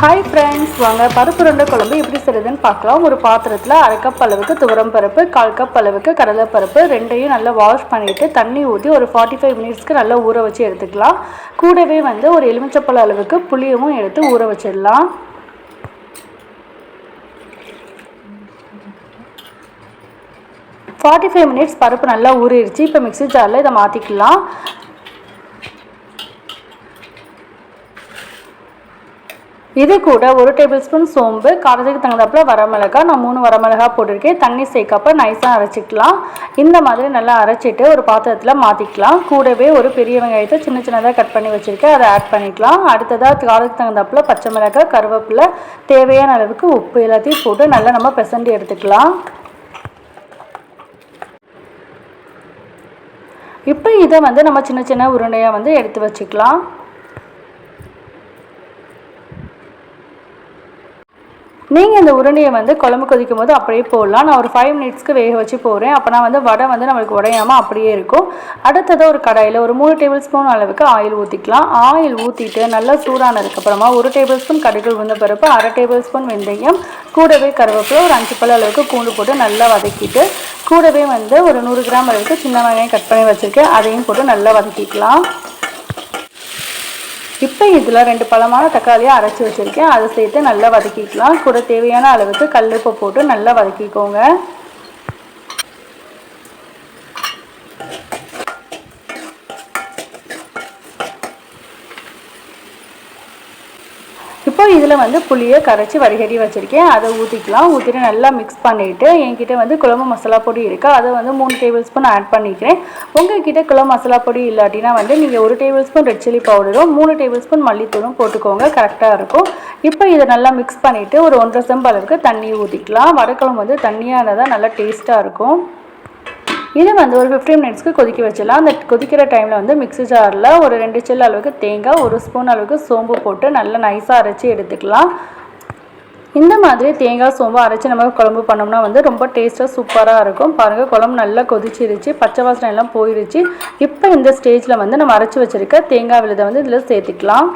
Hi friends, வாங்க பருப்பு உருண்டை குழம்பு எப்படி செய்யுதுன்னு பார்க்கலாம். ஒரு பாத்திரத்தில் அரை கப் அளவுக்கு துவரம் பருப்பு, 1/4 கப் அளவுக்கு கடலைப்பருப்பு ரெண்டையும் நல்லா வாஷ் பண்ணிவிட்டு தண்ணி ஊற்றி ஒரு 45 மினிட்ஸ்க்கு நல்லா ஊற வச்சு எடுத்துக்கலாம். கூடவே ஒரு எலுமிச்சப்பழம் அளவுக்கு புளியவும் எடுத்து ஊற வச்சிடலாம். ஃபார்ட்டி 45 மினிட்ஸ் பருப்பு நல்லா ஊறிடுச்சு. இப்போ மிக்ஸி ஜாரில் இதை மாற்றிக்கலாம். இது கூட 1 டேபிள் ஸ்பூன் சோம்பு, காரத்துக்கு தகுந்தாப்புல வரமிளகாய், நான் 3 வரமிளகாய் போட்டிருக்கேன். தண்ணி சேர்க்கப்ப நைஸாக அரைச்சிக்கலாம். இந்த மாதிரி நல்லா அரைச்சிட்டு ஒரு பாத்திரத்தில் மாற்றிக்கலாம். கூடவே ஒரு பெரிய வெங்காயத்தை சின்ன சின்னதாக கட் பண்ணி வச்சுருக்கேன், அதை ஆட் பண்ணிக்கலாம். அடுத்ததாக காரத்துக்கு தகுந்தாப்புல பச்சை மிளகாய், கருவேப்பிலை, தேவையான அளவுக்கு உப்பு எல்லாத்தையும் போட்டு நல்லா நம்ம பிசைஞ்சு எடுத்துக்கலாம். இப்போ இதை நம்ம சின்ன சின்ன உருண்டையாக எடுத்து வச்சுக்கலாம். நீங்கள் இந்த உருண்டையை குழம்பு கொதிக்கும் போது அப்படியே போடலாம். நான் ஒரு 5 மினிட்ஸ்க்கு வேக வச்சு போடுறேன். அப்போனா வடை நம்மளுக்கு உடையாமல் அப்படியே இருக்கும். அடுத்ததாக ஒரு கடாயில் ஒரு 3 டேபிள் ஸ்பூன் அளவுக்கு ஆயில் ஊற்றிக்கலாம். ஆயில் ஊற்றிட்டு நல்லா சூடானதுக்கப்புறமா 1 டேபிள் ஸ்பூன் கடுகு உளுந்த பருப்பு, 1/2 டேபிள் ஸ்பூன் வெந்தயம், கூடவே கருவேப்பிலை, ஒரு 5 பல் அளவுக்கு பூண்டு போட்டு நல்லா வதக்கிட்டு, கூடவே ஒரு 100 கிராம் அளவுக்கு சின்ன வெங்காயம் கட் பண்ணி வச்சுருக்கேன், அதையும் போட்டு நல்லா வதக்கிக்கலாம். இப்போ இதில் 2 பழமான தக்காளியை அரைச்சி வச்சுருக்கேன், அதை சேர்த்து நல்லா வதக்கிக்கலாம். கூட தேவையான அளவுக்கு கல்லுப்பு போட்டு நல்லா வதக்கிக்கோங்க. இப்போ இதில் புளியை கரைச்சி வடிகட்டி வச்சுருக்கேன், அதை ஊற்றிக்கலாம். ஊற்றிட்டு நல்லா மிக்ஸ் பண்ணிவிட்டு என்கிட்ட குழம்பு மசாலா பொடி இருக்குது, அதை 3 டேபிள் ஸ்பூன் ஆட் பண்ணிக்கிறேன். உங்கள்கிட்ட குழம்பு மசாலா பொடி இல்லாட்டினா நீங்கள் 1 டேபிள் ஸ்பூன் ரெட் சில்லி பவுடரும் 3 டேபிள் ஸ்பூன் மல்லித்தூளும் போட்டுக்கோங்க, கரெக்டாக இருக்கும். இப்போ இதை நல்லா மிக்ஸ் பண்ணிவிட்டு ஒரு 1.5 செம்பு அளவுக்கு தண்ணி ஊற்றிக்கலாம். வடக்குழம்பு தண்ணியாக இருந்தால் தான் நல்லா டேஸ்ட்டாக இருக்கும். இதை ஒரு 15 மினிட்ஸ்க்கு கொதிக்க வச்சிடலாம். அந்த கொதிக்கிற டைமில் மிக்ஸி ஜாரில் ஒரு 2 சில்லு அளவுக்கு தேங்காய், 1 ஸ்பூன் அளவுக்கு சோம்பு போட்டு நல்லா நைஸாக அரைச்சி எடுத்துக்கலாம். இந்த மாதிரி தேங்காய் சோம்பு அரைச்சி நம்ம குழம்பு பண்ணோம்னா ரொம்ப டேஸ்ட்டாக சூப்பராக இருக்கும். பாருங்கள், குழம்பு நல்லா கொதிச்சிருச்சு, பச்சை வாசனை எல்லாம் போயிடுச்சு. இப்போ இந்த ஸ்டேஜில் நம்ம அரைச்சி வச்சுருக்க தேங்காய் விழுதை இதில் சேர்த்துக்கலாம்.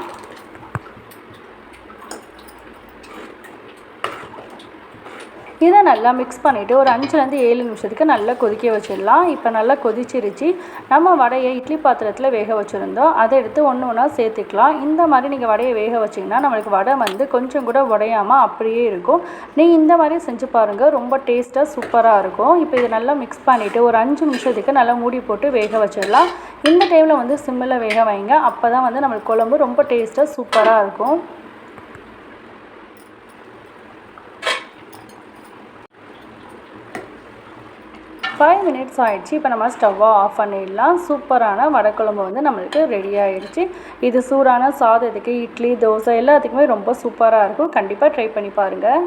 இதை நல்லா மிக்ஸ் பண்ணிவிட்டு ஒரு 5லேருந்து 7 நிமிஷத்துக்கு நல்லா கொதிக்க வச்சிடலாம். இப்போ நல்லா கொதிச்சிருச்சு. நம்ம வடையை இட்லி பாத்திரத்தில் வேக வச்சுருந்தோம், அதை எடுத்து ஒன்று ஒன்றா சேர்த்துக்கலாம். இந்த மாதிரி நீங்கள் வடையை வேக வச்சிங்கன்னா நம்மளுக்கு வடை கொஞ்சம் கூட உடையாமல் அப்படியே இருக்கும். நீங்கள் இந்த மாதிரி செஞ்சு பாருங்கள், ரொம்ப டேஸ்ட்டாக சூப்பராக இருக்கும். இப்போ இதை நல்லா மிக்ஸ் பண்ணிவிட்டு ஒரு 5 நிமிஷத்துக்கு நல்லா மூடி போட்டு வேக வச்சிடலாம். இந்த டைமில் சிம்மில் வேக வைங்க, அப்போ தான் நம்மளுக்கு குழம்பு ரொம்ப டேஸ்ட்டாக சூப்பராக இருக்கும். 5 மினிட்ஸ் ஆகிடுச்சு. இப்போ நம்ம ஸ்டவ்வை ஆஃப் பண்ணிடலாம். சூப்பரான வடைக்குழம்பு நம்மளுக்கு ரெடி ஆகிடுச்சு. இது சூடான சாதத்துக்கு, இட்லி, தோசை எல்லாத்துக்குமே ரொம்ப சூப்பராக இருக்கும். கண்டிப்பாக ட்ரை பண்ணி பாருங்கள்.